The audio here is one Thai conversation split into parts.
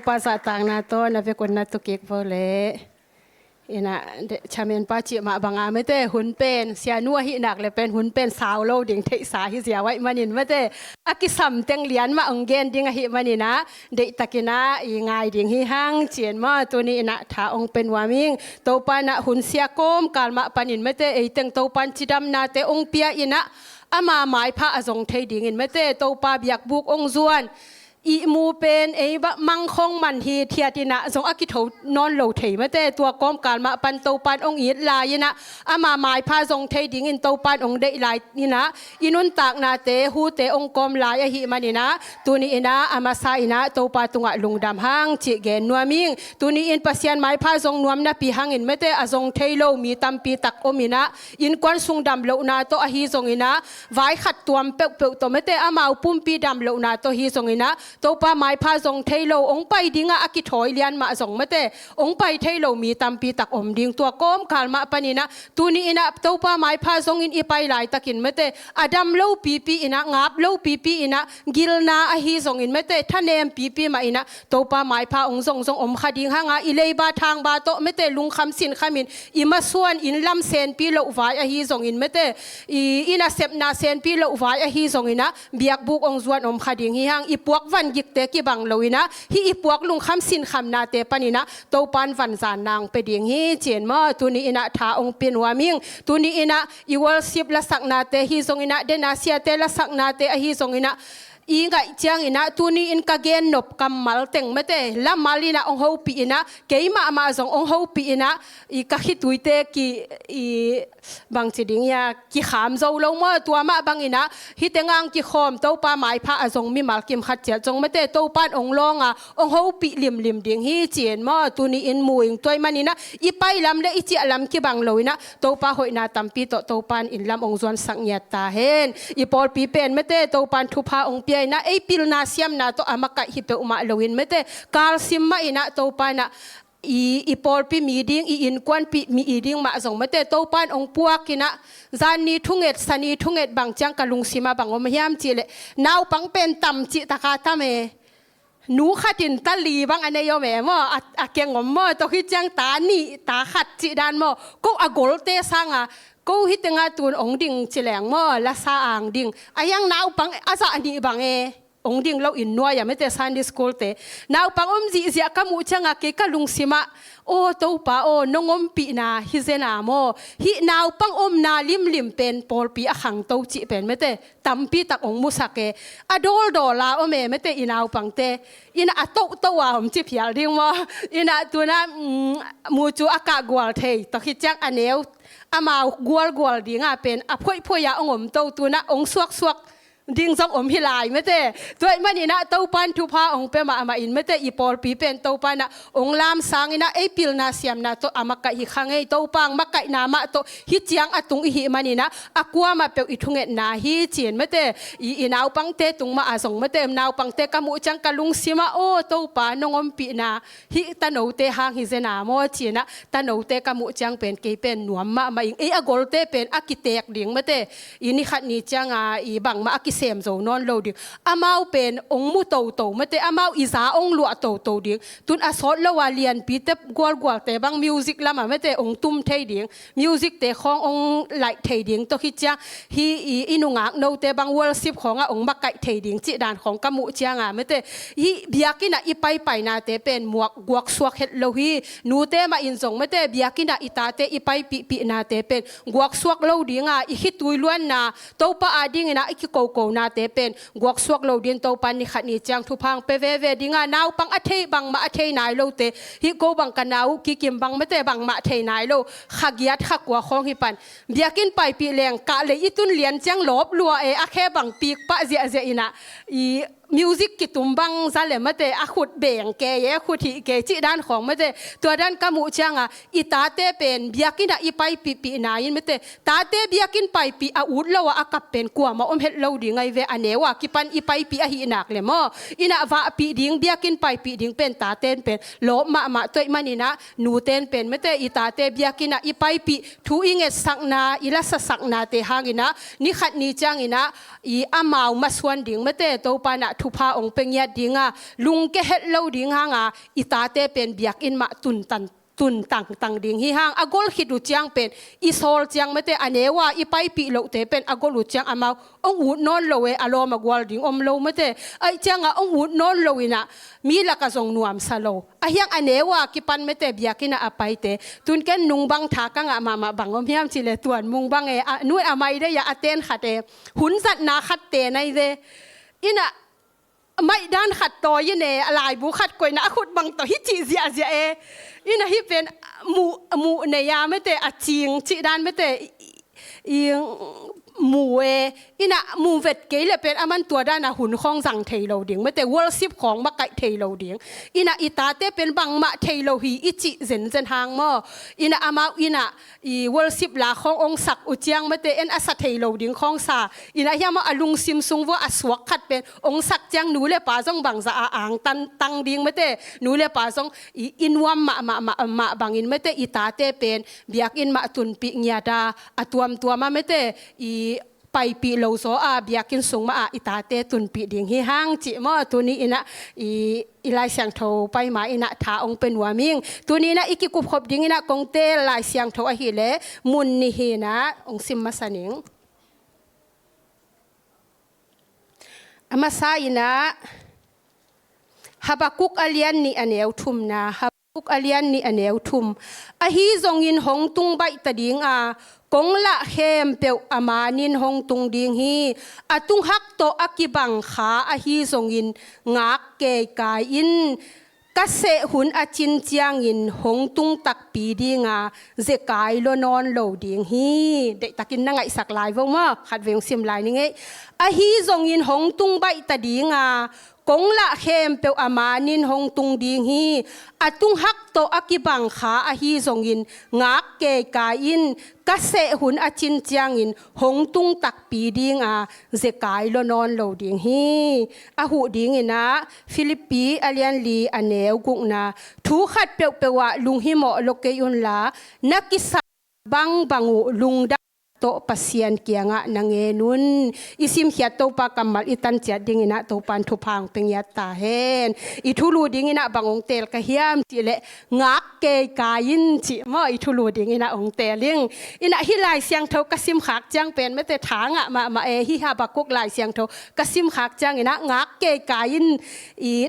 pa sa tang na to na ve kon na to kek vole ina chamen pa chi ma banga me te hun pen sia nu hi nak le pen hun pen saw lo ding thei sa hi sia wai manin ma te akisam teng lian ma ongen ding hi manina de takina i ngai ding hi hang chien ma tu ni na tha ong pen waming to pa na hun sia kom kal ma panin me te ei teng to pan chidam na te ong pia ina ama mai pha azong thei ding in me te to pa biak buk ong zuanอีมูเป็นไอ้บะมังคงมันฮีเทียตินะสงอากิโถนอนโลเทยมาแต่ตัวก้อมการมาปันโตปันองอีดลายนะอามาหมายพาทรงเทยดิ่งอินโตปันองได้ลายนี่นะอินุนตากนาเตหูเตองกอมลายหิมันนี่นะตัวนี้นะอามาซาอินะโตปาตุงะลุงดำห้างจิเกนนัวมิงตัวนี้อินปัสยันหมายพาทรงนวมนะปีห้างอินมาแต่อาทรงเทยโลมีตัมปีตักอมินะอินควันสุงดำโลนาโตอหิทรงอินะไว้ขัดตัวเปกตัวมาแต่อามาปุ่มปีดำโลนาโตหิทรงอินะโตปาหมายพาทรงเทโลองไปดิ้งอากิถอยเลียนมาส่งมาเตองไปเทโลมีตัมปีตักอมดิ้งตัวก้มขานมาปนินะตัวนี้อินะโตปาหมายพาทรงอินอีไปหลายตะกินมาเตอดัมโลปีปีอินะงับโลปีปีอินะกิลนาอหิทรงอินมาเตท่านเนมปีปีมาอินะโตปาหมายพาองทรงอมขดิ้งหางอิเลบาทางบาโตมาเตลุงคำสินคำมินอิมาส่วนอินลำเซนปีโลวายอหิทรงอินมาเตอินะเซปนาเซนปีโลวายอหิทรงอินะเบียกบุกองจวนอมขดิ้งหิหางอีปวกวันยิกเตกิบังโลวินะฮีอีปวกลุงคำสินคำนาเตปนินะโตปันวันจานนางไปดิ่งฮีเจียนมอตัวนี้อินะทาองเป็นวามิงตัวนี้อินะอีวอลสิบละสักนาเตฮีทรงอินะเดนาเซียเตละสักนาเตอฮีทรงอินะอีกเจียงอินะตัวนี้อินกะเกนนบกำมัลเต็งไม่เตละมาลีนะองเฮาปีอินะเกยมามาส่งองเฮาปีอินะอีกะฮิตุยเตกีอีบางสิดิ่งยากีขามโจลงมาตัวมาบางอินะฮิตงางกีขอมโตปาหมายพระส่งมีมัลกิมขัดเจียจงไม่เตโตปานองลองอ่ะองเฮาปีลิมดิ่งฮีเจียนมาตัวนี้อินมูอิงตัวมันนี่นะอีไปลำเลอีเจียลำกีบังโลยนะโตปาหอยนาตัมปีโตปานอินลำองจวนสังเงียตาเห็นอีปอลปีเป็นไม่เตโตปานทุพาองเปียนะไอพิลนาเซียมนาโตอามาไกฮิเปอุมาลวินไม่เตกาลซิมมาอินะโตปานะอีปอลปีมีดิ้งอีอินควันปีมีอีดิ้งมาส่งไม่เตโตปานองปวกกินะจานีทุ่งเอ็ดสันีทุ่งเอ็ดบางจังกะลุงซิมาบางอมยามจีเลนาวปังเป็นต่ำจิตาคาตาเมหนูขัดจินตะลีบางอันเนยแม่มออะเกียงอมมอตัวฮิจังตานี่ตาขัดจิดานมอก็อากอลเตสังอ่ะก็ฮิตงาตูนองดิ่งจิแหลงมอละซาอ่างดิ่งอายังนาวปังอาซาอันนี้บางองดิ่งเราอินนัวอย่าไม่แต่ซันดิสคูลเตนาวปังอมจีเสียกมูจังอะเกกะลุงซิมาโอ้ตัวป้าโอ้นงอมปีนาฮิเซนาโมฮินาวปังอมนาลิมเป็นปอลปีอะขังโตจิเป็นไม่แต่ตัมปีตักองมุสเกอดอลดอลาโอเมไม่แต่อินาวปังเตอินาโตตัวผมจิพิลดิ้งมออินาตัวนั้นมูจูอากากัวเทยตอคิจังอันเนวอามากัวดิ้งอ่ะเป็นอ่ะพ่อยาองมโตตัวนั้นองสวกดิ้งซองอมพิลายไม่เต้ตัวมันนี่นะเต้าปันทุพาองเปมาอามาอินไม่เต้อีปอลปีเป็นเต้าปันนะองลามสังนะเอพิลนาเซียมนะตัวอามาไก่หิขังไอเต้าปังมาไก่นามาตัวฮิจียงอตุงอิหิมันนี่นะอากวมาเปียวอิทุงเอ็ดนาฮิเจียนไม่เต้อีนาวปังเตตุงมาอาส่งไม่เต้นาวปังเตกมุจังกะลุงซิมาโอเต้าปานงอมปีนาฮิตะโนเตหางฮิเจนาโมเจียนะตะโนเตกมุจังเป็นเกเป็นหนวมมาอิงอากอลเตเป็นอากิเตกดิ่งไม่เต้อินี่ขัดนี่จังอีบังมาอากิเซมโซนอนโลดิ่งอามาเป็นองมุโตไม่แต่อามาอิสาองลัวโตดิ่งตุนอาสอดละวาเลียนปีเตกัวแต่บางมิวสิกละมาไม่แต่องตุ้มเทยดิ่งมิวสิกแต่ขององไหลเทยดิ่งตัวคิดจ้าฮีอินุงักโนแต่บางวอลสิบขององมาไก่เทยดิ่งจิดานของกมุจ้างไม่แต่ฮีเบียกินะอีไปนาแต่เป็นหมวกกวกสวกเฮดโลฮีนูเตมาอินส่งไม่แต่เบียกินะอีตาเตอีไปปีนาแต่เป็นกวกสวกโลดิ่งอีฮิตุยล้วนนาโตปะอาดิ่งนะอีโกนาแต่เป็นกวกสวกโลดิ่งโตปันนี่ขัดนี่จังทุพังเปเวดิ่งนาวปังอาเทบังมาอาเทนายโลเตฮิโกบังกันนาวกิกิมบังไม่แต่บังมาเทนายโลขักยัดขักกัวของฮิปันเบียกินไปปีแรงกะเลยอีตุนเลียนจังลบลัวอาแค่บังปีกปะเจียอินะอีมิวสิกกิตุมบังซาเลมเตอขุดเบ่งแกเยขุดที่แกจิด้านของไม่เตตัวด้านกมุจังอีตาเตเป็นเบียกินอีไปปีนายินไม่เตตาเตเบียกินไปปีอาอุดเลวอากับเป็นกัวมาอมเฮ็ดเลวดิ่งไงเวอเนวะกิปันอีไปปีอาหินักเลยมั้งอินะว่าปีดิ่งเบียกินไปปีดิ่งเป็นตาเตนเป็นโลมาตัวมันนี่นะหนูเตนเป็นไม่เตอีตาเตเบียกินอีไปปีทูอิงเอสักนาอีละสักนาเตหางินะนี่ขัดนี่จังอินะอีอามาวมาส่วนดิ่งไม่เตตัวปานะ ทุพาองเป็นยาดิงาลุงเกเฮลโลดิงหางอิตาเตเป็นเบียกอินมาตุนตังดิงฮิหางอากอลคิดดูจังเป็นอิโซลจังไม่แต่อันเนว่าอีไปปีโลเตเป็นอากอลดูจังอามาองอูนอนโลเวอารมากวลดิงอมโลไม่แต่ไอจังองอูนอนโลวินะมีละกะทรงนวมสโลไอยังอันเนว่ากิปันไม่แต่เบียกินะอไปเตตุนแกนุงบังทากังมาบังอมยามจิเลตวนมุงบังนุยอามาได้ยาอเตนขัดหุนสัตนาขัดเตในเดอินะไม่ด้านขัดต่อยันเนอะไรบุขัดกวยนะขุดบังต่อฮิจิเสียอินะฮิเป็นมูเนียไม่แต่อจิงจิด้านไม่แต่มูอินะมูเวทเกลเป็นอามันตัวด้านหุ่นของสังเทโลเดียงไม่แต่วอลซิปของมาไกเทโลเดียงอินะอิตาเตเป็นบังมาเทโลฮีอิจิเซนทางมออินะอามาอินะวอลซิปลาขององศักอุจียงไม่แต่เอ็นอาศัเทโลเดียงของซาอินะยามาอลุงซิมซุงว่าอสวกขัดเป็นองศักจังหนูเลป่าซงบังซาอ่างตังเดียงไม่แต่หนูเลป่าซงอินวมมาบังอินไม่แต่อิตาเตเป็นเบียกอินมาตุนปิญญาดาอตัวมาไม่แต่ไปปีโลโซอาเบียกินสูงมาอิตาเตตุนปีดิ่งฮิฮังจิมอตัวนี้อินะอีลายเสียงโทไปมาอินะท้าองเป็นหัวมิงตัวนี้นะอีกิกุบขบดิ่งอินะกงเตลายเสียงโทอหิเลมุนนิฮีนะองซิมมาสนิงอามาซาอินะฮับกุกอเลียนนี่อันเอวทุมนะฮับกุกอเลียนนี่อันเอวทุมฮีซงอินหงตุงใบตะดิ่งกงละเข้มเปียวอามานินหงตุงดิงฮีตุงฮักโตอากิบังขาฮีทรงอินงักเกยกายอินกษะหุนอาจินจียงอินหงตุงตักปีดิงเจกายโลนอนโลดิงฮีเด็กตักินนั่งไอสักลายวงมาขัดเวงซิมลายนี่ไงฮีทรงอินหงตุงใบตะดิงกงละเข้มเปียวอามานินหงตุงดิงฮีตุงฮักโตอากิบังขาฮีทรงอินงักเกยกายอินกษะหุนอาจินจียงอินหงตุงตักปีดิงเจกายโลนอนโลดิงฮีหูดิงนะฟิลิปปีอาเลียนลีอันเนวกุกนะทุขัดเปียวลุงฮิโมโลเกยุนลานักกิสบังลุงดาโตปัสเซียนเกียงนังเงนุนอิซิมเขียโตปากำมัลอิตันเจียดิงนะโตปันทุพังเป็นยัตตาเฮนอิทุลูดิงนะบังองเตลกะเฮียมจิเลงักเกยกายินจิมออิทุลูดิงนะองเตลิงอินะฮิลายเสียงเทากะซิมขากจังเป็นไม่แต่ทางมาฮิฮาบักกุกลายเสียงเทากะซิมขากจังนะงักเกยกายิน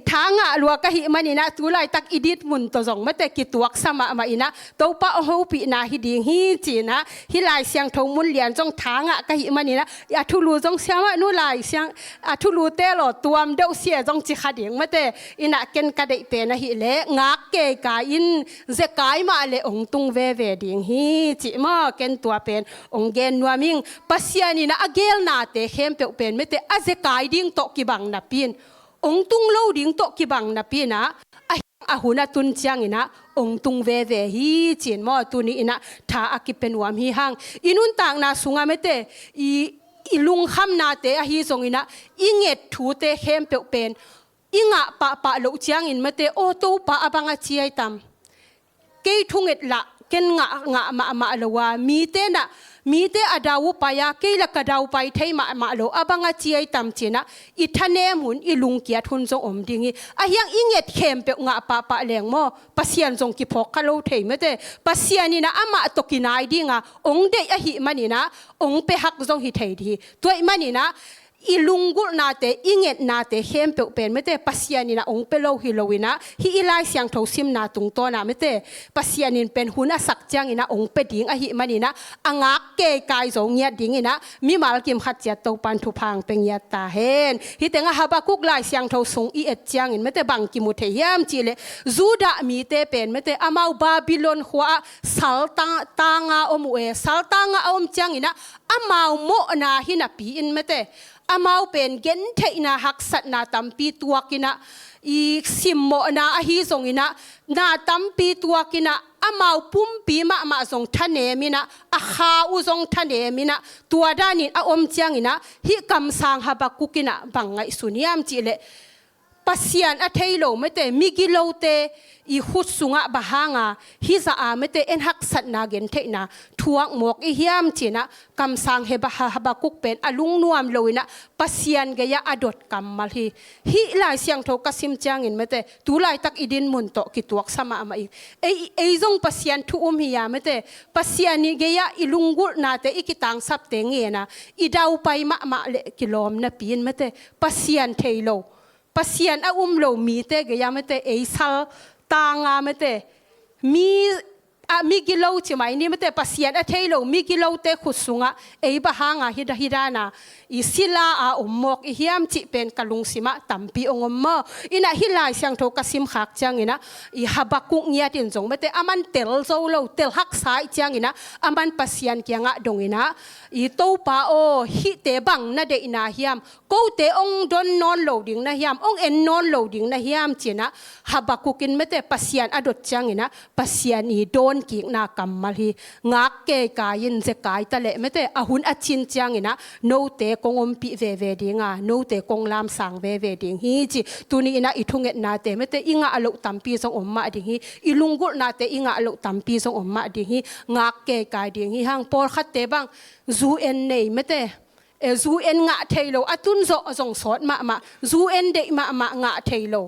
ทางลัวกะหิมันนะตุลายตักอิดิตมุนตจงไม่แต่กิตวกสมาอินะโตปะโฮปีนาฮิดิงฮิจินะฮิลายเสียงเทมุนเลียนจงทางกะหิมันนี่นะอาทุลูจงเสียว่านู่นลายเสียงอาทุลูเตลอตัวมเดาเสียจงจิขัดเองไม่แต่อินะเกนกะเดเป็นนะฮิเลงักเกยกาอินเจกายมาเลองตุงเวดิงฮิจิมาเกนตัวเป็นองเกนนัวมิงปัสยานี่นะอเกลนาเตเข้มเป็นไม่แต่อาเจกายดิ่งโตกิบังนับปินองตุงโลดิ่งโตกิบังนับปินะหุนตุนเจียงอินะองตุงเวฮีจีนมอตุนี้อินะท้าอากิเป็นวามฮีฮังอินุนต่างนาสุงาเมเตอีลุงคำนาเตอฮีทรงอินะอิเงตถูเตเข้มเป็นอิงะปะโลเจียงอินเมเตโอโตปะอบังอาเจียตัมเกยทุงเอ็ดละเกนงะมาลวามีเตอดาวไปยาเกลกระดาวไปไทยมาโลอบังอาเจียตัมเจนะอิทะเนมุนอิลุงเกียทุนจงอมดิงียังอิเงตเข้มเปงะปะแรงมอปัสยานจงกิพกคาโลเทไม่ได้ปัสยานี่นะอามาตกินายดิงองเดยหิมันนี่นะองเปหักจงหิเทดีตัวมันนี่นะอีลุงกุนาเตอิเงตนาเตเข้มเป็นไม่ได้ปัสยานินะองเปโลฮิโลวินะฮิอิไลเสียงทอซิมนาตุงตัวนะไม่ได้ปัสยานินเป็นหุนสักจังอินะองเปดิ่งอหิมันนี่นะงักเกยกายจงเงียดิ่งอินะมีมาลกิมขัดเจตโตปันทุพังเป็นยาตาเฮนฮิแต่งฮับกุกไลเสียงทอสงอีเอ็ดจังอินไม่ได้บังกิมุเทียมจีเลจูดามีเตเป็นไม่ได้อามาบาบิโลนหัวสัลตางาอมสัลตางาอมจังอินะอามาโมนาฮินาปีอินไม่ได้อามาเป็นเกนเทนาหักสัตนาตัมปีตัวกินะอีสิมโมนาอหิทรงอินะนาตัมปีตัวกินะอามาปุ่มปีมาทรงทะเนมินะอาคาอุทรงทะเนมินะตัวด้านินอาอมเจียงอินะฮิกำสังฮับกุกินะบังไงสุนียมจิเลป pasian a thailo mete migilote i khusunga bahanga hi za a mete en hak sat na gen theina thuak mok i hiam china kam sang he ba habakuk pen alung nuam loina pasian ge ya adot kamal hi lai siang tho kasim changin mete tu lai tak idin mun to ki tuak sama ama ei zong pasian thu hi ya mete pasian ni ge ya ilungul na te ikitang sap te nge na i dau pai ma le kilom na pin mete pasian thailo pasian a lo mi te ge ya mete ei sal tanga mete mi gilo chi mai ni mete pasian a thailo mi gilo te khusunga ei bahanga hidana i sila a ummok i hiam chi pen kalung sima tampi ongomma ina hilai siang tho kasim khak changina i habakuk nia tin jong mete aman tel zo lo tel hak sai changina aman pasian kianga dongina i to pa o hi te bang na de ina hiam ko te ong don non loading na hiam ong en non loading na hiam china habakukin mete pasian adot changina pasian i don ki na kamal hi ngak ke kain je kai ta le mete ahun achin changina no te kongom pi ve dinga no te konglam sang ve ding hi chi tuni ina ithunget na te mete inga alo tampi song omma ding hi ilungul na te inga alo tampi song omma ding hi ngak ke kai ding hi hang por khat te bang zu en nei mete zu en nga thailo atun zo zong sot ma zu en de ma nga thailo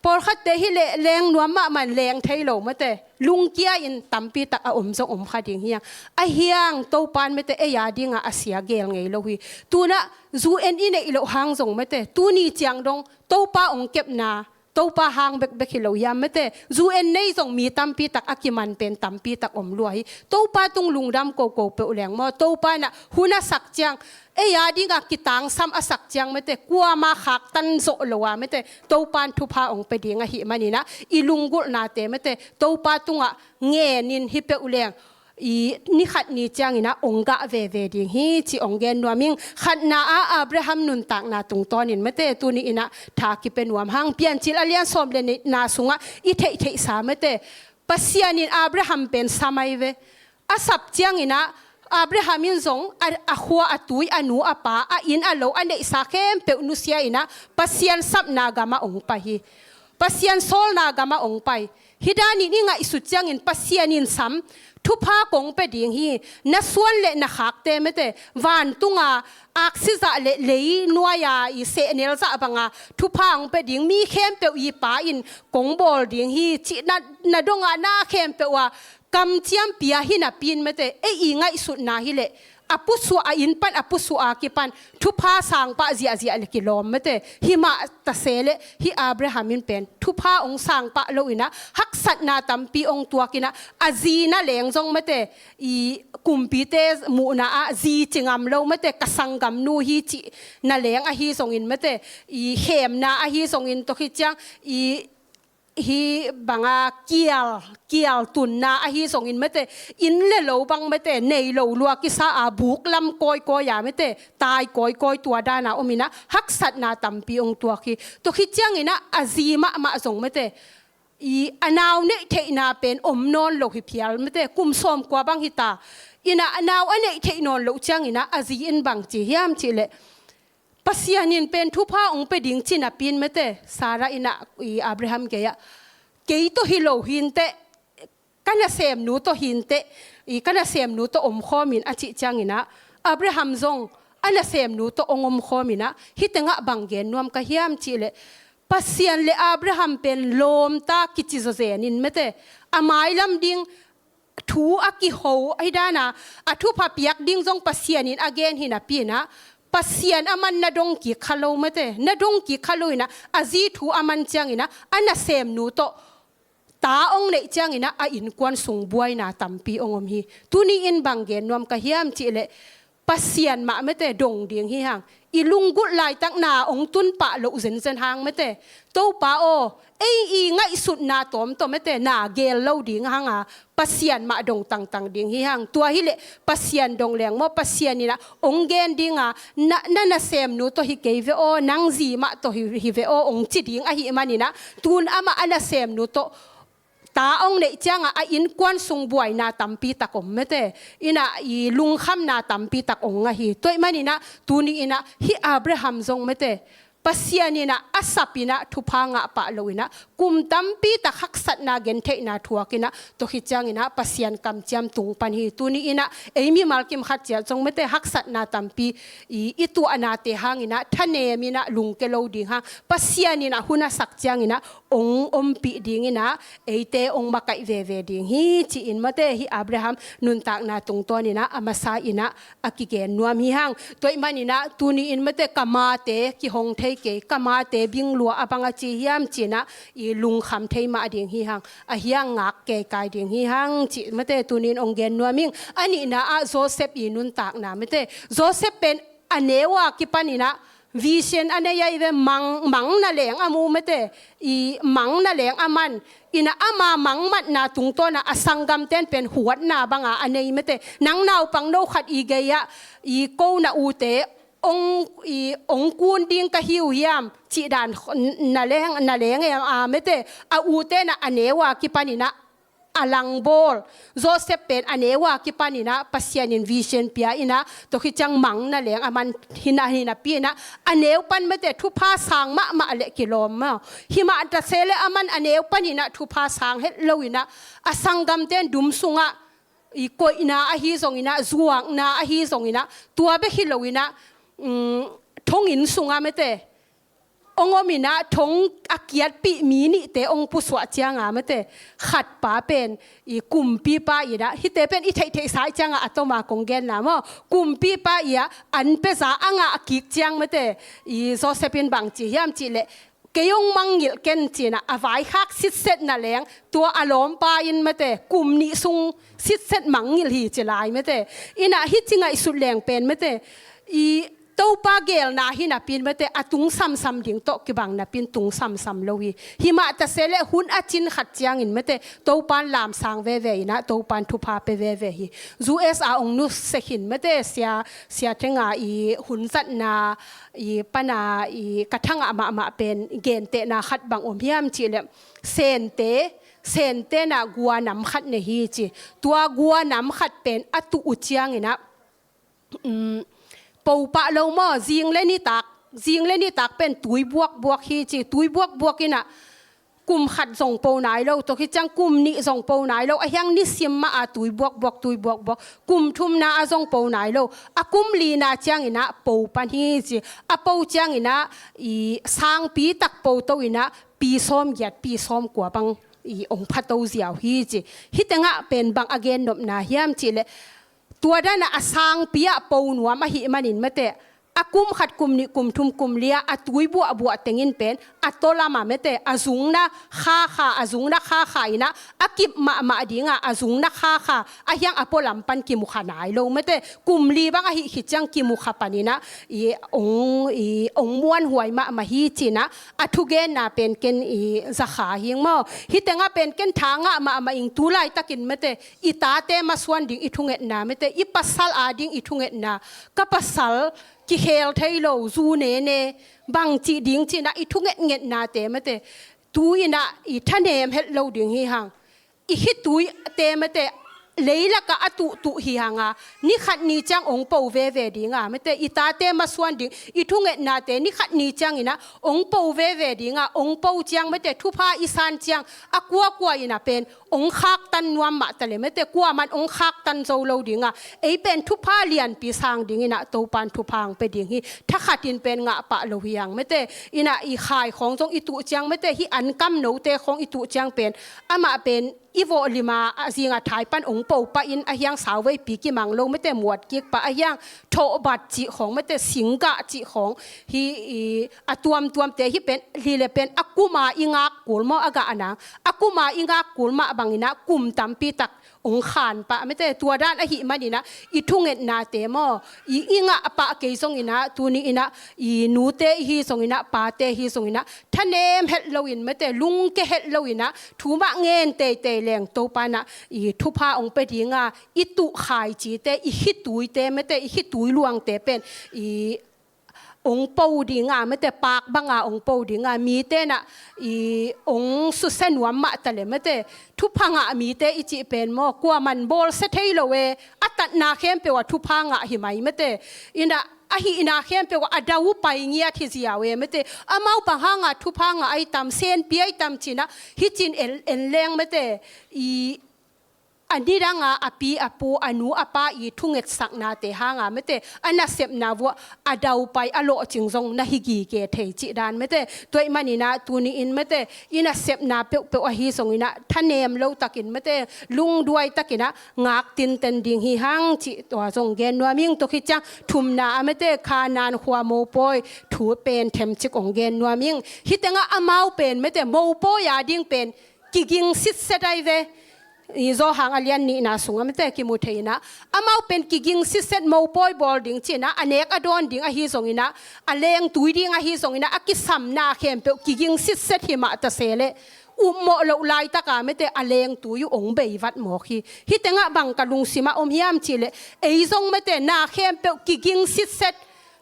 por khat te hi le leng nuam ma man leng thailo mate lung kia in tampi ta a zo kha ding hiang a hiang to pan mate e ya dinga asia gel ngei lo hi tuna zu en ine ilo hang zong mate tu ni chiang dong to pa ong kep na to pa hang bek hilo yam mate zu en nei zong mi tampi tak akiman pen tampi tak luai to pa tung lungdam ko pe uleng mo to pa na huna sak chiang e ya dinga kitang sam asak chiang mate kwa ma khak tan zo lowa mate to pan thu pha ong pe dinga hi manina ilungul na te mate to pa tunga nge nin hi pe uleng i ni khat ni chang ina onga ve ding hi chi ongen nuaming khat na abraham nun tak na tung tonin mate tu ni ina tha ki pen nuam hang pian chil alian som le na sunga i thei sa mate pasianin abraham pen samai ve asap chang ina abrahamin zong a khua atui anu apa a in alo ane sa khem pe nusia ina pasian sap na gama ong pa hi pasian sol na gama ong pai hidani ni nga isu chang in pasianin sam thupa kong pe ding hi na suan le na khak te mete van tunga aksiza le lei nuaya i se nel za banga thupa ong pe ding mi khem pe i pa in kong bol ding hi chi na donga na khem pe wa kam chiam pia hi na pin mete e i ngai su na hi le apusu a in pan apusu a ki pan thupa sang pa zia le kilom mete hi ma ta sele hi abrahamin pen thupa ong sang pa lo ina hak sat na tampi ong tua kina azina leng jong mete i kumpite mu na a zi chingam lo mete kasangam nu hi chi na leng a hi song in mete i hem na a hi song in to khi chang hi banga kial tun na a hi song in mete in le lo bang mete nei lo lua ki sa a buk lam koi ya mete tai koi tua da na omina hak sat na tampi ong tua ki to khi chang ina azima ma song mete i anaw ne theina pen om non lo hi phial mete kum som kwa bang hita ina anaw ane theinon lo chang ina azi in bang chi hiam chi le pasianin pen thupa ong pe ding china pin mete sara ina i abraham ke ya ke to hilo hinte kana sem nu to hinte i kana sem nu to om khomin achi changina abraham zong ana sem nu to ongom khomina hitenga bangen nuam ka hiam chi le pasian le abraham pen lom ta kichi zo zenin mete amai lam ding thu aki ho aidana athu pha piak ding zong pasianin again hina pina pasian aman na dongki khalo mate na dongki khalo ina azi thu aman changina ana sem nu to ta ong nei changina a in kwan sung buai na tampi ongom hi tuni in bangen nom ka hiam chi le pasian ma mate dong ding hi hang ilunggut lai tak na ong tun pa lo zen hang mate to pa o ei ngai sut na tom to mate na gel lo ding hanga pasian ma dong tang ding hi hang tua hi le pasian dong leng mo pasian ina ong gen dinga na sem nu to hi ke ve o nang zi ma to hi ve o ong chi ding a hi manina tun ama ana sem nu to ta ong nei changa a in kwan sung buai na tampi takom mete ina i lung kham na tampi tak ong nga hi toy manina tuni ina hi abraham zong mete pasya ni na asapina tupanga pa loina kum tampi ta haksat na gente na thuakina to hichang ina pasyan kam cham tung panhi tuni ina eimi malkim khatya chong mete haksat na tampi itu anate hangina thane mina lungke lo ding ha pasya ni na huna sakchang ina ong ompi ding ina eite ong makai ve ding hi chi in mate hi Abraham nun tak na tung to ni na amasa ina akigen nuam hi hang toy manina tuni in mate kamate ki hong thei ke kamate bing lua abanga chi hiam china i lung kham thei ma ding hi hang a hiang ngak ke kai ding hi hang chi mate tunin ong gen nuaming ani na a Joseph i nun tak na mate Joseph pen anewa ki panina vision aneya ive mang na leng amu mate i mang na leng aman ina ama mangmat na tungto na asanggam ten pen huwat na banga anei mate nang naw pang no khat i gaya i ko na ute ong kun ding ka hiu hiam chi dan na leng a mete a ute na anewa ki panina alang bol Joseph pen anewa ki panina pasyanin vision pia ina to khichang mang na leng aman hina pina anew pan mete thu pha sang ma le kilom ma hima ta sele aman anew panina thu pha sang het loina asangam ten dum sunga i ko ina a hi song ina zuang na a hi song ina tua be hi loina thong in sunga mete ongomina thong akiat pi mini te ong puswa chianga mate khat pa pen i kumpi pa ida hite pen i thei sai changa atoma kongen na mo kumpi pa ia an pe za anga akik chiang mate i Josephine bang chi hiam chi le keyong mangil ken china avai khak sit set na leng tua alom pa in mate kumni sung sit set mangil hi chilai mate ina hi chinga isu leng pen mate i tau pa gel na hi na pin mate atung sam ding to ki bang na pin tung sam lohi hima ta sele hun a chin khat chiang in mate tau pan lam sang ve na tau pan thu pa pe ve hi zu es a ong nu se hin mate sia thenga i hun zat na i pana i kathanga ma pen gen te na khat bang om hiam chi le sen te na gua nam khat ne hi chi tua gua nam khat pen atu u chiang ina pau pa lo mo jing le ni tak pen tui buak hi chi tui buak ina kum khat zong po nai lo to ki chang kum ni zong po nai lo a hyang ni sim ma a tui buak kum thum na a zong po nai lo a kum li na chang ina po pan hi chi a po chang ina i sang pi tak po to ina pi som kwa bang i ong phato ziaw hi chi hitenga pen bang again nop na hiam chi le tua dana asang pia po nuam a hi manin mate akum khat kum ni kum thum kum lia atui bu tengin pen atola ma mete azung na kha ina akip ma dinga azung na kha a hyang apolam pan ki mu khanai lo mete kum li bang a hi hichang ki mu khapanina i ong muan huai ma hi china athuge na pen ken i zakha hing mo hitenga pen ken thanga ma ing tulai takin mete itate maswan ding ithunget na mete i pasal ading ithunget na ka pasal ki hel thailo zu ne bang chi ding chi na i thunget nget na te mate tu ina i thanem het lo ding hi hang i hi tui te mate leila ka atu tu hi hanga ni khat ni chang ong po ve dinga mate i ta te ma swan ding i thunget na te ni khat ni chang ina ong po ve dinga ong po chang mate thu pha i san chang akwa ina pen ong khak tan nuam ma tale mate kwa man ong khak tan zo lo dinga e pen thu pha lian pi sang ding ina to pan thu phang pe ding hi tha khatin pen nga pa lo hiang mate ina i khai khong jong i tu chang mate hi an kam no te khong i tu chang pen ama pen ivo lima azinga thai pan ong po pa in a hyang sawei pi ki mang lo mate muat ki pa a hyang tho bat chi khong mate singa chi khong hi atuam te hi pen li le pen akuma inga kulmo aga ana akuma inga kulma bangina kum tampi tak ong khan pa mate tua dan a hi manina i thunget na te mo i inga pa ke song ina tuni ina i nu te hi song ina pa te hi song ina thanem het lo in mate lung ke het lo ina thuma ngen te leng to pana i thupa ong pe dinga i tu khai chi te i hi tui te mate i hi tui luang te pen i องปูดิงไม่แต่ปากบังองปูดิงมีเตนะองสุเซนวมมาตะเลไม่แต่ทุพังมีเตอิจิเป็นมอกว่ามันบอลเซทโลเวอัตนาเข้มเปว่าทุพังหิมายไม่แต่อินะอาหินาเข้มเปว่าอดาวไปเงียที่เสียเวไม่แต่อามาปังหางทุพังไอตามเซนปีไอตามจีนะฮิจินเอ็นแรงไม่แต่อันนี้ดังอาปีอาปูอนุอาปาอีทุ่งเอ็ดสักนาเตหางไม่แต่อันน่ะเสพนาวัวอดาวไปอโลจิงซงนาฮิกีเกเทจิดานไม่แต่ตัวมันนี่นะตัวนี้อินไม่แต่อิน่ะเสพนาเปเปอฮีซงอินะท่านเนมโลตักินไม่แต่ลุงด้วยตักินนะงักตินเต็นดิ่งฮิหังจิตัวซงเกนนัวมิงตัวคิดจังทุมนาไม่แต่คานานหัวโมปอยถูเป็นเทมจิกองเกนนัวมิงฮิตงะอามาเป็นไม่แต่โมปอยาดิ่งเป็นกิงสิทธิ์เสดายเวอีโซหางอเลียนนี่นะสุงไม่แต่กิมุเทนะอามาเป็นกิงสิเซตโมปอยบอลดิ่งจีนะอันเอกอดอนดิ่งอฮีสงอินะอเลงตุยดิ่งอฮีสงอินะอากิสัมนาเข้มเปกิงสิเซตหิมะตะเสเลอุโมโลไลตะกาไม่แต่อเลงตุยองเบยวัดหมอคีฮิตงะบังกะลุงสิมาอมฮิมจีเลเอซงไม่แต่นาเข้มเปกิงสิเซต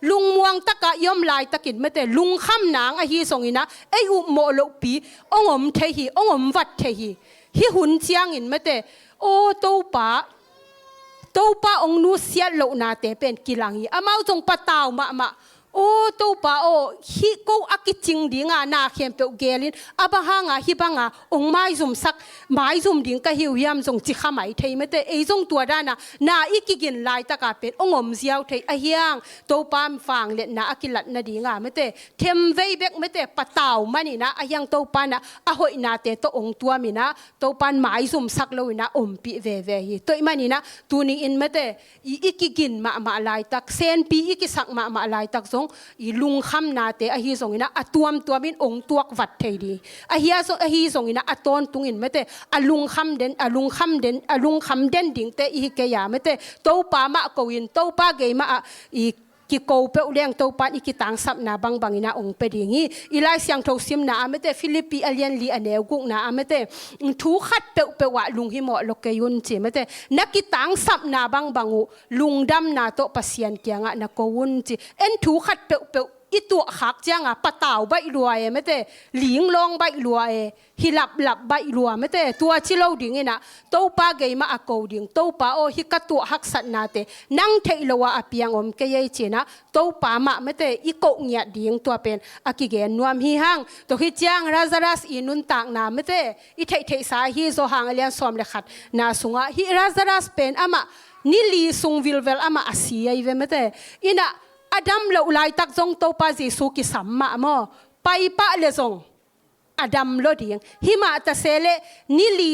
ลุงม่วงตะกะยอมลายตะกินไม่แต่ลุงคำนางอฮีสงอินะไออุโมโลปีองอมเทฮีองอมวัดเทฮีฮิหุ่นเจียงอินไม่แต่โอ้ตัวป้าองนูเสียโลนาเตเป็นกิลังฮีอามาจงปะตาวมาโอ้ตัวป้าโอ้ฮิกูอากิจิงดิ่งนาเข้มเปเกลินอาบะฮางฮิบังองไม้ซุ่มสักไม้ซุ่มดิ่งก็หิวยามจงจิขมัยเทไม่แต่ไอจงตัวด้านนาอีกิกินลายตะกาเป็นองอมเสียวเทอเฮียงตัวป้าฟังเล็ดนาอากิลัดนาดิ่งไม่แต่เทมเวเบกไม่แต่ปะตาวมันนี่นะอยังตัวป้านะอาหอยนาเตตัวองตัวมีนะตัวป้าไม้ซุ่มสักเลยนะอมปีเวฮีตัวมันนี่นะตัวนี้อินไม่แต่อีกิกินมาลายตักเซนปีอีกิสักมาลายตักซงอีลุงคำนาเตอฮีส่งอินะอตัวมินองตัววัดเทดีอฮีส่งอินะตอนตุงอินไม่แต่ลุงคำเด่นลุงคำเด่นดิ่งเตอีเกียไม่แต่ตัวป้ามาโกวินตัวป้าเกยมาอีกิโกเปเลี้ยงตัวป้าอีกิตังสับนาบังอินะองเป็ดอย่างนี้อีไลเสียงทซิมนาไม่แต่ฟิลิปปีอเลียนลีอันเนวกุกนาไม่แต่ทูขัดเปว่าลุงหิมอลกเกยุนจีไม่แต่นักกิตังสับนาบังลุงดำนาโตปัสเซียนเกียงนักโกวุนจีเอ็นทูขัดเปอีตัวขักจังปะเต่าใบรัวไม่แต่หลิงลองใบรัวฮิหลับใบรัวไม่แต่ตัวชิโลดิ่งนะตัวป้าเกยมาอโกดิ่งตัวป้าโอฮิกตัวหักสัตนาเตนั่งเทลวะอเปียงอมเกยเจนะตัวป้ามาไม่แต่อีโกเงียดิ่งตัวเป็นอากิเกนนวมฮิฮังตัวฮิจังราสอินุนต่างนาไม่แต่อีเทสาฮิโซฮังเลียนสอมเลขัดนาสุงะฮิราสเป็นอามานิลีซุงวิลเวลอามาอาศัยเวไม่แต่อินะอดัมเลวไลตักจงโตปาเจสุกิสัมมาโมไปปะเลจงอดัมโลดีงหิมาตะเซเลนิลี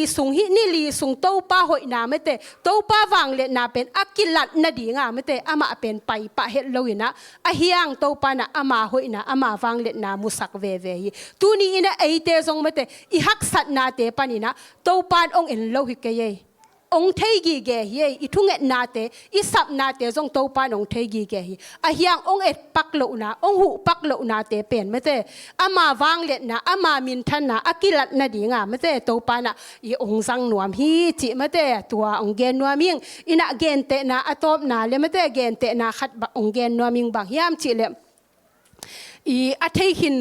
สุงโตปาหอยนาไม่เตโตปาวางเลนาเป็นอากิลัดนาดีงาไม่เตอามาเป็นไปปะเฮโลวินะอาเฮียงโตปานะอามาหอยนะอามาวางเลนามุสักเวฮีตูนี้นะไอเตจงไม่เตอีฮักสัตนาเตปานีนะโตปานองเอ็นโลหิเกยองเทกีเกฮีอีทุ่งเอ็ดนาเตอีสับนาเตจงโตปานองเทกีเกฮีอาเฮียงองเอ็ดปักโลนาองหูปักโลนาเตเป็นไม่เตอามาวางเล็ดนาอามามินทันนาอากิลัดนาดีงาไม่เตโตปานะอีองสังนวมฮีจิไม่เตตัวองเกนนวมิงอินะเกนเตนาอตอบนาเลไม่เตเกนเตนาขัดองเกนนวมิงบางยามจิเลอีอาเทหิน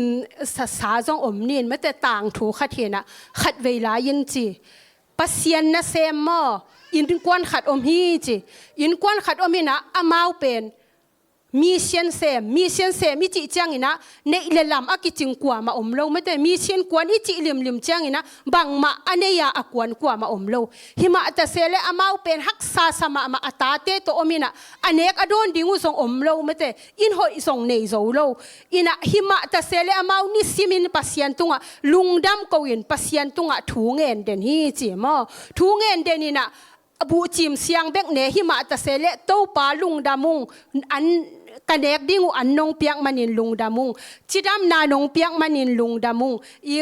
สาจงอมนินไม่แต่ต่างถูขัดเห็นนะขัดเวลายินจีปัสเซียนนะเซมมออินกวนขัดอมฮีจีอินกวนขัดอมฮีนะอามาวเป็นมีเชียนเซมมีจิจังอินะในเลลำอากิจิงกว่ามาอมโลไม่แต่มีเชียนกวนอิจิลิมจังอินะบังมาอันเนียอากวนกว่ามาอมโลหิมาตะเซเลอามาวเป็นฮักซาสมามาอัตาเตโตอมินะอันเนกอดอนดิงูส่งอมโลไม่แต่อินหอยส่งเนยโซโลอินะหิมาตะเซเลอามาวนิสิมินปัสยันตุงะลุงดำกวินปัสยันตุงะทูเงินเดนฮีจีมอทูเงินเดนินะบูจิมเสียงเบกเนหิมาตะเซเลโตปาลุงดามุงอันกันเด็กดิ้งอันนงเปียกมันินลุงดามุงจิดำนานงเปียกมันินลุงดามุงอี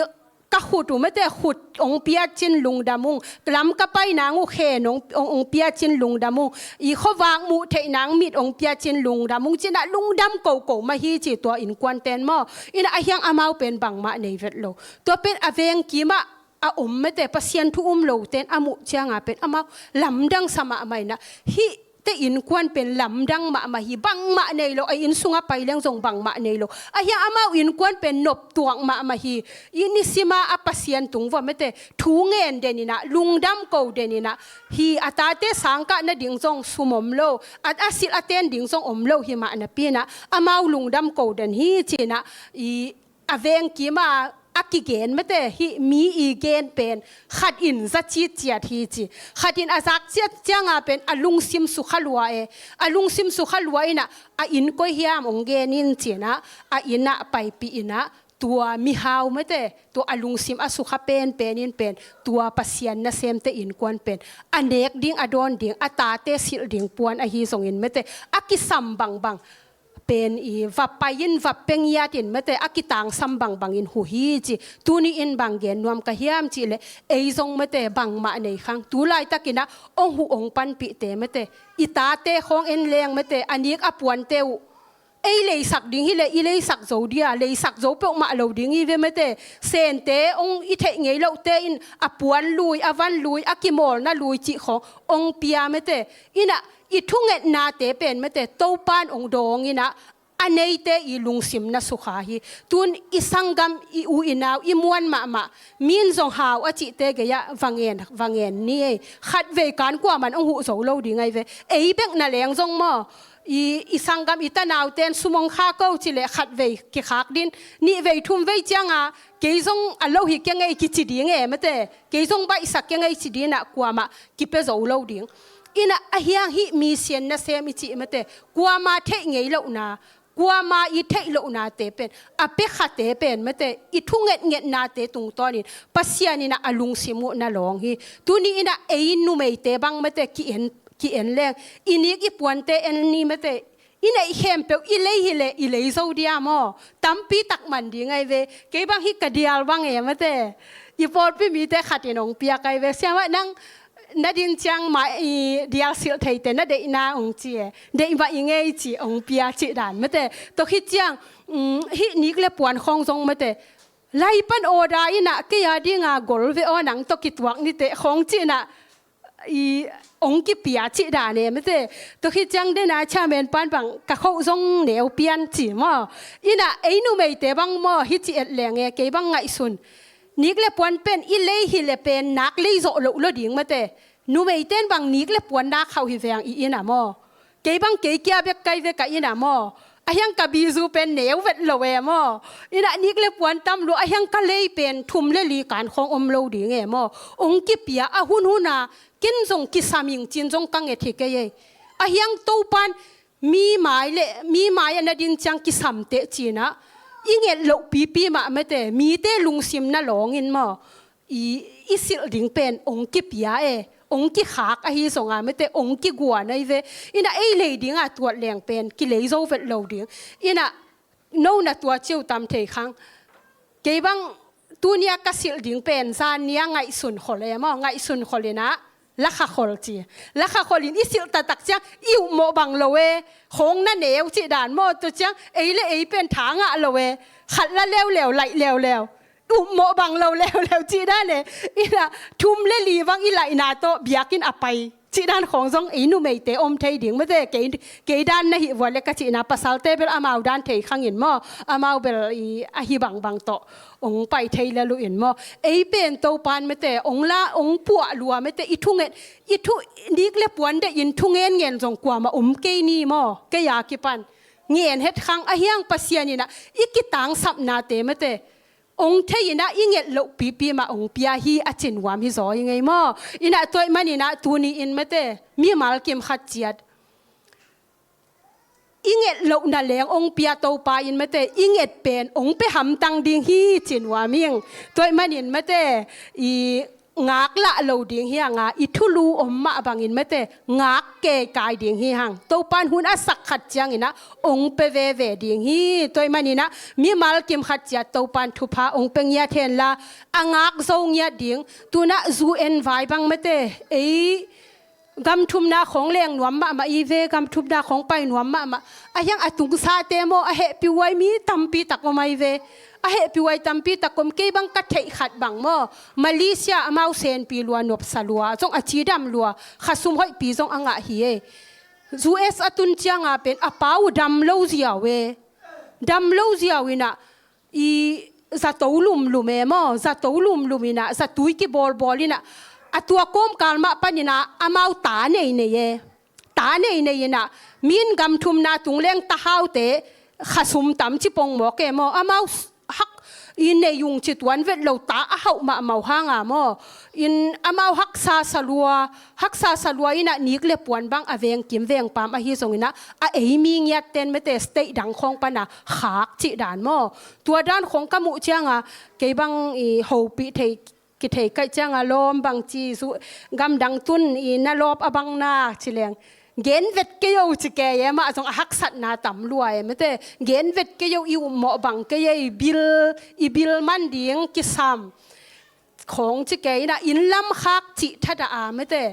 กะขุดไม่แต่ขุดองเปียจินลุงดามุงกล้ำกะไปนางอุเขนองเปียจินลุงดามุงอีเขาวางมุเทนางมิดองเปียจินลุงดามุงจินะลุงดำโกมาฮีจิตัวอินกวนเตนมออินะอาเฮียงอามาวเป็นบังมาในเวทโลตัวเป็นอเวงกีมาอาไม่แต่ปัสยันทุโลเตนอามุเชียงเป็นอามาลำดังสมาไม่นะฮิ te in kwan pen lam dang ma hi bang ma nei lo ai in sunga pai leng jong bang ma nei lo a hi amau in kwan pen nop tuang ma hi ini sima apasian tung wa mete thu ngen denina lungdam ko denina hi atate sangka na ding jong sumom lo at asil aten ding jong om lo hi ma na pina amau lungdam ko den hi china I aveng ki ma akigen mete hi mi igen pen khat in za chi chia thi chi khat in azak chia changa pen alung sim su khalwa e alung sim su khalwa ina a in ko hiam ongen in china a ina pai pi ina tua mi hau mete to alung sim asu kha pen in pen tua pasian na sem te in kwan pen anek ding adon ding ata te sil ding puan a hi song in mete akisam bang pen I vapayin vapengiatin mete akitang sambang bangin huhi chi tuni in banggen nuam ka hiam chi le eizong mete bang ma nei khang tulai takina ong hu ong pan pi te mete ita te khong en leng mete anik apuan teu ei lei sak ding hi le I lei sak zo dia lei sak zo pe ma lo ding I ve mete sen te ong I the ngei lo te in apuan lui avan lui akimol na lui chi khong ong pia mete ina I thunget na te pen mete to pan ong dong ina anei te I lungsim na sukha hi tun isangam I u inaw I muan ma min zong haw achi te ge ya wangen ni khat ve kan kwa man ong hu zo lo ding ai ve ei bek na leng zong mo isangam itanaw ten sumong kha ko chile khat ve ki khak din ni ve thum ve changa keizong alo hi ke ngai ki chi ding e mate keizong ba isak ke ngai chi dina kwa ma ki pe zo lo ding ina ahiang hi mi sian na sem ichi mate kwa ma the ngei lo na kwa ma I the lo na te pen ape kha te pen mate I thunget na te tung tonin pasian ina alung simu na long hi tuni ina ein nu mei te bang mate ki en leng inik I puante en ni mate ina I hem pe I lei zo dia mo tampi tak man di ngai ve ke bang hi kadial bang e mate I por pi mi te khatinong pia kai ve sia wa nang nadin chang ma dial sil thei te na de na ong chi de ba ingei chi ong pia chi dan mate to hi chang hi nik le puan khong jong mate lai pan oda ina ke ya dinga gol ve onang to kitwak ni te khong chi na ong ki pia chi da ne mate to hi chang de na cha men pan bang ka kho jong neu pian chi mo ina einu mei te bang mo hi chi et leng e ke bang ngai sun nik le puan pen I lei hi le pen nak lei zo lo ding mate nu mei ten bang nik le puan na khau hi veng I ina mo ke bang ke kya be kai ve ka ina mo ahyang ka bizu pen neu vet lo we mo ina nik le puan tam lo ahyang ka lei pen thum le li kan khong om lo ding e mo ong ki pia a hun huna kin jong ki saming chin jong kang e thike ye ahyang to pan mi mai na din chang ki sam te china inget lo pi ma mate mi te lungsim na long in mo I sil ding pen ong ki pia e ong ki khak a hi songa mate ong ki gua nai ve ina ei le ding a tuat leng pen ki le zo vet lo ding ina no na tua chiu tam thei khang ke bang tunia ka sil ding pen san nia ngai sun khole mo ngai sun khole na la kha khol chi la kha kholin isil ta tak chang iu mo bang lowe khong na neu chi dan mo to chang ei le ei pen thanga lowe khat la lew lai lew u mo bang lo lew chi da ne ina thum le li wang I lai na to biakin apai chi dan khong jong ei nu mei te om thei ding me te ke dan na hi wa le ka chi na pasal te bel amau dan thei khangin mo amau bel a hi bang to ong pai thei la lu in mo ei pen to pan me te ong la ong pu lua me te I thu nik le puan de in thu ngen jong kwa ma ke ni mo ke ya ki pan ngien het khang a hiang pasian ina ikitang sap na te me te ong thei na inget lo pi ma ong pia hi achin wam hi zo ngai mo ina toy manina tuni in mate mi mal kim khat chiat inget lo na leng ong pia to pa in mate inget pen ong pe ham tang ding hi chin wa ming toy manin mate I ngak la lo ding hi nga I thulu omma bangin mate ngak KeiKai ding hi hang to pan hun a sak khat chang ina ong pe ve ding hi toy manina mi mal kim khat cha to pan thu pha ong peng ya then la angak zong ya ding tuna zu en vai bang mate ei gam thum na khong leng nuam ma I ve gam thup da khong pai nuam ma ahyang atung sa te mo a he pi wai mi tampi tak mo mai ve a he pi wai tampi takom ke bang ka thei khat bang mo Malaysia amau sen pi lua nop salua jong achi dam lua khasum hoi pi jong anga hi e US atun chianga pen apau dam lo ziawe dam lo ziawina I za tolum lume mo za tolum lumina za tuiki bol bolina atua kom kalma panina amau ta nei nei ye ta nei nei na min gam thum na tungleng ta haute khasum tam chi pong mo ke mo amau hak in nei yung chi tuan vet lo ta a hau ma mau hanga mo in amau hak sa salua ina nik le puan bang aveng kim veng pam a hi songina a ei mi ngia ten mete stay dang khong pana khak chi dan mo tua dan khong kamu chianga ke bang I ho pi thei ki thei kai changa lom bang chi su gam dang tun I na lop abang na chileng gen vet ke yo chi ke ye ma song hak sat na tam luai mete gen vet ke yo I mo bang ke ye I bil man ding ki samของจิเกย์นะอินล้ำฮักจิทัดอาไม่แต่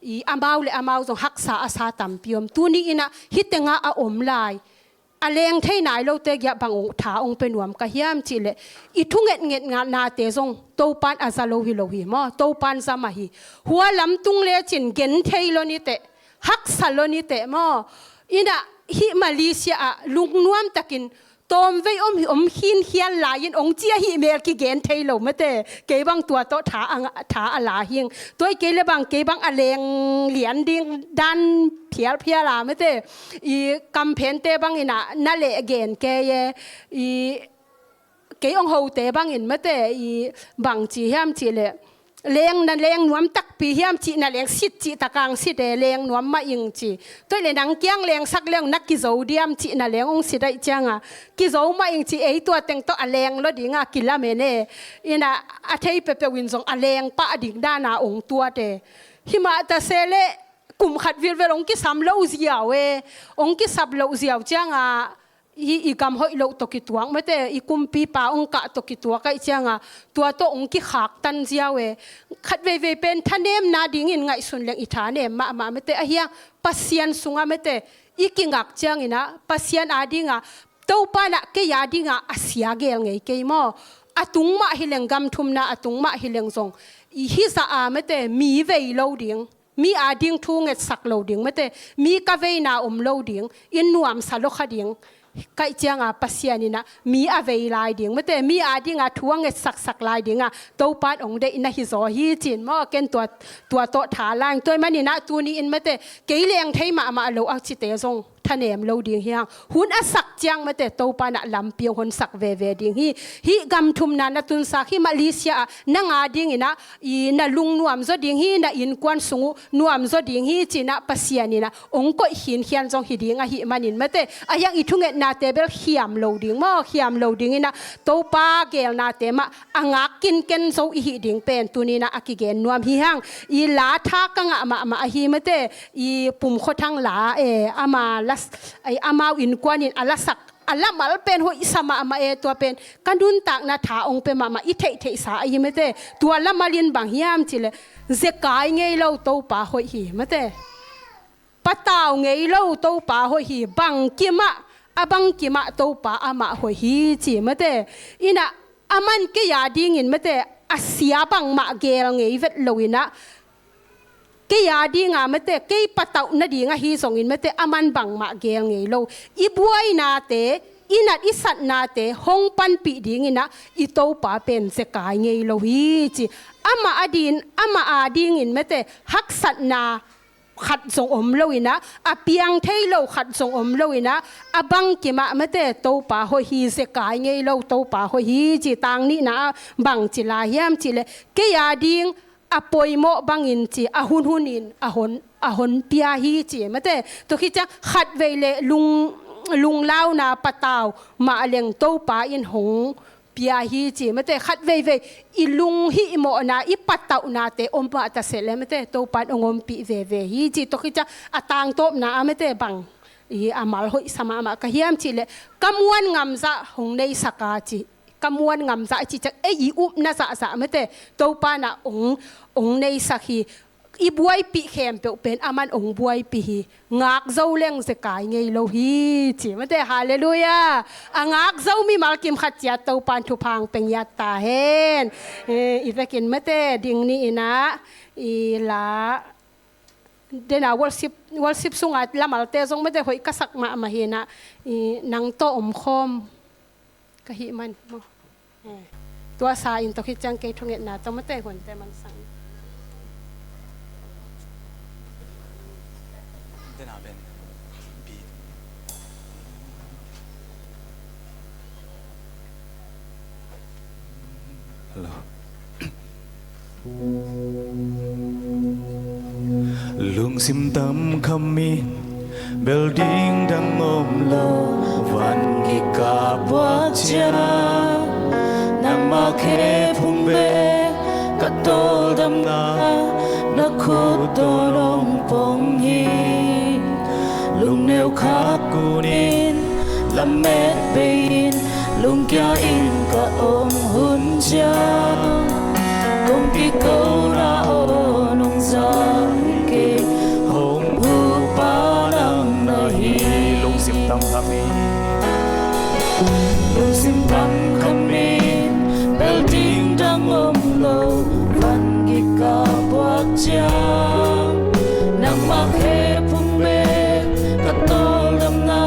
อีอามาเลอามาส่งฮักษาอาสาตัมพิมตัวนี้นะฮิตงาอาอมลายอาเลงเทไหนเราเตยบังองถาองเป็นหวมกะเฮียมจิเลอีทุ่งเง็ดงานนาเตส่งโตปันอาซาโลหิมอโตปันสามาฮีหัวลำตุงเลจินเกนเทโลนิเตฮักษาโลนิเตมออีนะฮิมาเลเซียลุงนวมตะกินตอมไว้หินเฮียนลายินองเจียหิเมลกิเกนเทโลไม่แต่เกบังตัวโตถาอาลาหิงตัวเกลบังเกบังอเลงเหรียญดิ่งดันเพียลาไม่แต่อีกัมเพนเตบังอินะนั่นแหละเกนเกยอีเกองโฮเตบังอินไม่แต่อีบังจีเฮียมจีเลเลงนั่นเลงนวมตักปีเฮียมจีนั่นเลงสิจีตะกางสิเดเลงนวมมาอิงจีตัวเลนังเกียงเลงสักเลงนักกิโซเดียมจีนั่นเลงองสิได้จังกิโซมาอิงจีตัวเต็งตัวอเลงแล้วดิ่งกิลาเมเน่อินะอาเทยเปเปวินซงอเลงป้าดิ่งด้านาองตัวเดหิมาตาเซเลกุมขัดวิลเวลองกิสัมโลเซียวองกิสับโลเซียวจังอีกำหอยโลตกิตัวไม่แต่อีกุมปีป่าองกะตกิตัวก็อีเชียงตัวโตองกิขากตันเจียวขัดเวเป็นท่านเนมนาดิ่งอินไงส่วนเลี้ยงอีฐานเนมมาไม่แต่เฮียปัสยันสุงไม่แต่อีกิงักเจียงอินะปัสยันอาดิ่งเต้าป้านะเกียดิ่งอาเสียเกลไงเกยมออาตุงมาฮิเลงกำทุมนาอาตุงมาฮิเลงซงอีฮิสาไม่แต่มีเวโลดิ่งมีอาดิ่งทุ่งเงสักโลดิ่งไม่แต่มีกะเวนาโลดิ่งอินนวมสาลกขดิ่งใกล้เจียงปัสยานี่นะมีอเวลายดิ่งไม่แต่มีอาดิ่งทวงสักลายดิ่งโตปัดองเดอินะฮิโซฮีจินมอเกนตัวโตถาล่างตัวมันนี่นะตัวนี้อินไม่แต่เกลียงไทยมาโลอักจิเตซงท่านเอ็มโลดิ่งเฮียงหุ่นสักเจียงไม่แต่โตปันลำเปียงหุ่นสักเวดิ่งฮีกำทุมนาตุนสักฮีมาเลเซียนังอาดิ่งนะอีน่ะลุงนวมจดิ่งฮีน่ะอินกวนสูงนวมจดิ่งฮีจีน่ะปัสยานี่นะองก็หินเฮียนจงฮีดิ่งฮีมันนี่ไม่แต่ยังอีทุ่งนาเตเบลเขียมโลดิ่งมอเขียมโลดิ่งนะโตปาเกลนาเตมางักกินเกนโซอีดิ่งเป็นตัวนี้นะอากิเกนนวมฮีฮังอีลาทักงะมาฮีไม่แต่อีปุ่มโคทังลาอามาไออามาอินกวานินอลาสักอลามาเป็นหัวอิสมามาตัวเป็นกันดุนตักนาถาองเป็นมาอิเทสาอีไม่แต่ตัวละมาลินบางยามจิเลเจกายไงเราโตป่าหัวหีไม่แต่ปะตาวไงเราโตป่าหัวหีบังกิมะบังกิมะโตป่าอามาหัวหีจีไม่แต่อินะอามันก็ยาดิ่งอินไม่แต่อาเสียบังมาเกลไงเวทลวินะเกียดีงาไม่แต่เกียปะเต่านาดีงาฮีส่งอินไม่แต่อามันบังมาเกลไงโลอีบัวนาเตอินัดอิสัตนาเตห้องปันปีดีงินะอีโตป่าเป็นเสกายไงโลฮีจีอามาอดีนอามาอาดีงินไม่แต่ฮักสัตนาขัดส่งอมโลวินะอาเปียงเทโลขัดส่งอมโลวินะอาบังกิมะไม่แต่โตป่าหัวฮีเสกายไงโลโตป่าหัวฮีจีตังนี่นะบังจิลาเฮียมจิเลเกียดีงอปอยโมบังอินจีอาหุนอินอาหนเปียฮีจีไม่แต่ตัวคิดจะขัดเวเลลุงเล่านาปะตาวมาเลียงโตป่าอินหงเปียฮีจีไม่แต่ขัดเวอีลุงฮีโมนาอีปะตาวนาเตอมปะตะเสเลไม่แต่โตป่าองมปีเวฮีจีตัวคิดจะอาตางโตนาไม่แต่บังอีอามาลหอยสมามะกะเฮียมจีเลกำวนงำจะหงในสกาจีกำมวนงำใจจิจักอีอุบน่าสะไม่แต่โตปานะองในสักฮีอีบวยปีเข้มเป็นอามันองบวยปีงักเจ้าเลี้ยงสกายไงโลฮีจีไม่แต่ฮาเลลูยางักเจ้ามีมากิมขัดยัดโตปานทุพังเป็นยัดตาเห็นอีเวกินไม่แต่ดิ่งนี่นะอีละ dena worship sungat lamalte zong mate hoi kasak ma mahina nang to khom kahi man mo tua sa in to khichang ke thunget na to mate hon te man sang dena ben bi hello lung sim tâm khami building đang ôm lâu van ki ka bua chia nang ma khe phung be ka tol dam na na khu to long pong hi lung nêu khắc kunin lam met bein lung kia in ka om hun cha công ki câu ra ô nông gia ke hồng hu pa nang nahi lung sim tam kami building đang ôm lâu van ki ka buat cha nang ma khe phung be ka tol dam na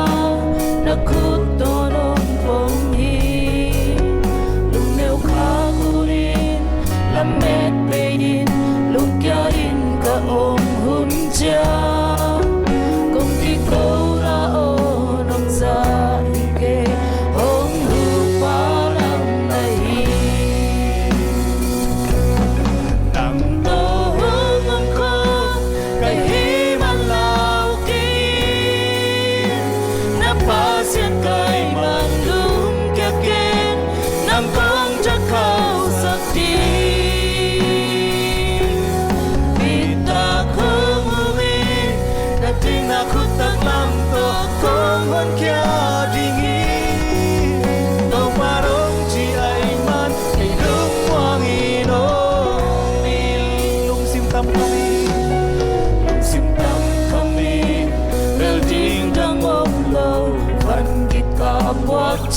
na khut to nong pong hi lung nêu kha kurin lam met bein lung kia in ka om hun cha công ki câu ra ô nong gia ke hong hu pa nang nahi nang to hong ko kai hi man lao ki na pa sian kai man lung kia ken nang kong cha khao sak ti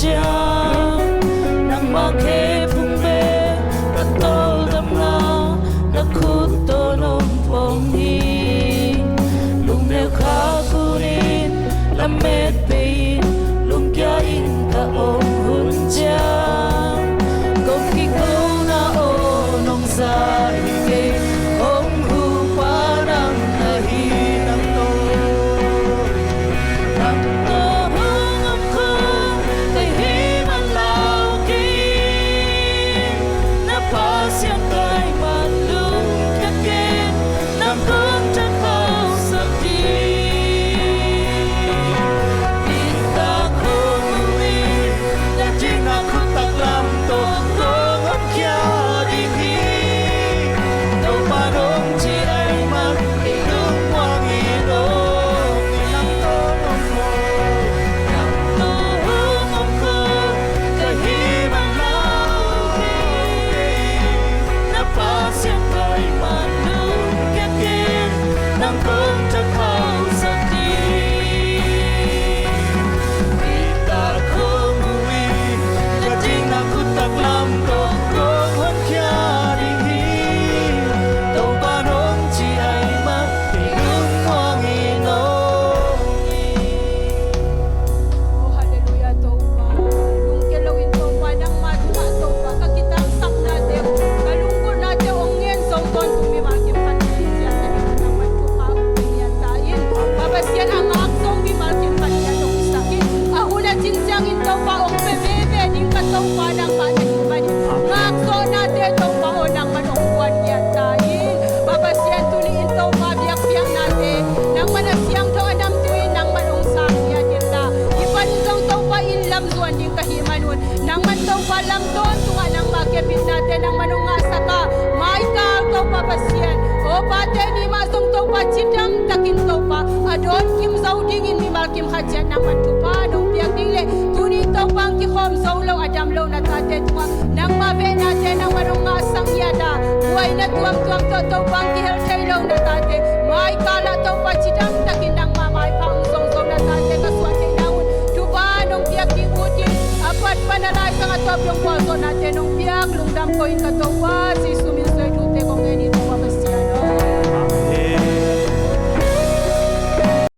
cha nang ma khe phung be ka tol dam na na khut to nong pong hi lung nêu kha kurin lam met bein lung kia in ka om hun cha công ki câu na ô nong gia ke hong hu pa nang nahi nang to Sian, o pate ni ma song to pa chitang takin to pa adon kim zau ding in mi mal kim khajan nang man tu pa no piak ding le tuni to pang ki khom zau lo adam lo na ta te twa nang ma ve na te nang manong nga sang ya da buai na tuam to pang ki hel thai lo na ta te mai kala to pa chitang takin nang ma mai pang zong zong na ta te ka swa te naun tu pa nong piak ding utin apat panalai sang atop yung kwa zo na te nong piak lung dam ko in ka to pa si sumin